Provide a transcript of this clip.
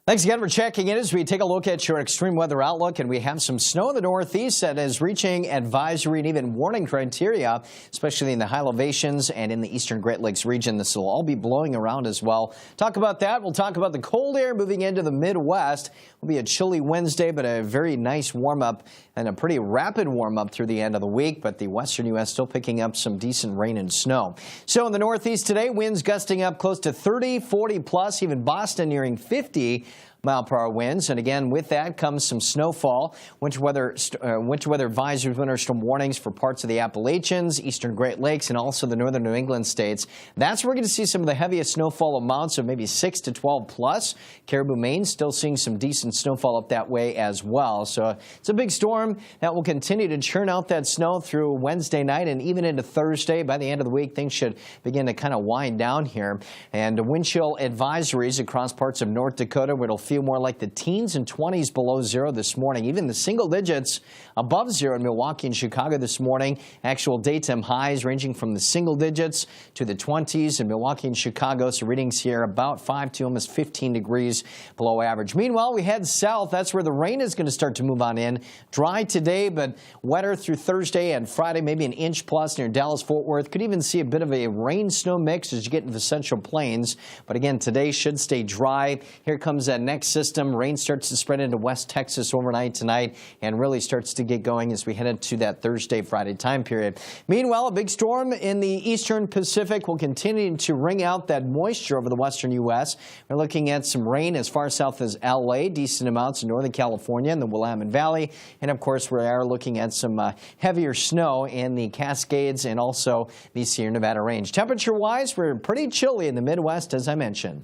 Thanks again for checking in as we take a look at your extreme weather outlook. And we have some snow in the northeast that is reaching advisory and even warning criteria, especially in the high elevations and in the eastern Great Lakes region. This will all be blowing around as well. Talk about that. We'll talk about the cold air moving into the Midwest. It'll be a chilly Wednesday, but a very nice warm up and a pretty rapid warm up through the end of the week. But the western U.S. still picking up some decent rain and snow. So in the northeast today, winds gusting up close to 30, 40 plus, even Boston nearing 50 mile-per-hour winds. And again, with that comes some snowfall. Winter weather advisories, winter storm warnings for parts of the Appalachians, eastern Great Lakes, and also the northern New England states. That's where we're going to see some of the heaviest snowfall amounts of maybe 6 to 12 plus. Caribou, Maine, still seeing some decent snowfall up that way as well. So it's a big storm that will continue to churn out that snow through Wednesday night and even into Thursday. By the end of the week, things should begin to kind of wind down here. And wind chill advisories across parts of North Dakota, where it'll feel more like the teens and 20s below zero this morning. Even the single digits above zero in Milwaukee and Chicago this morning. Actual daytime highs ranging from the single digits to the 20s in Milwaukee and Chicago. So readings here about 5 to almost 15 degrees below average. Meanwhile, we head south. That's where the rain is going to start to move on in. Dry today, but wetter through Thursday and Friday. Maybe an inch plus near Dallas-Fort Worth. Could even see a bit of a rain-snow mix as you get into the Central Plains. But again, today should stay dry. Here comes that next system. Rain starts to spread into West Texas overnight tonight and really starts to get going as we head into that Thursday, Friday time period. Meanwhile, a big storm in the eastern Pacific will continue to wring out that moisture over the western U.S. We're looking at some rain as far south as L.A., decent amounts in Northern California and the Willamette Valley. And, of course, we are looking at some heavier snow in the Cascades and also the Sierra Nevada range. Temperature-wise, we're pretty chilly in the Midwest, as I mentioned.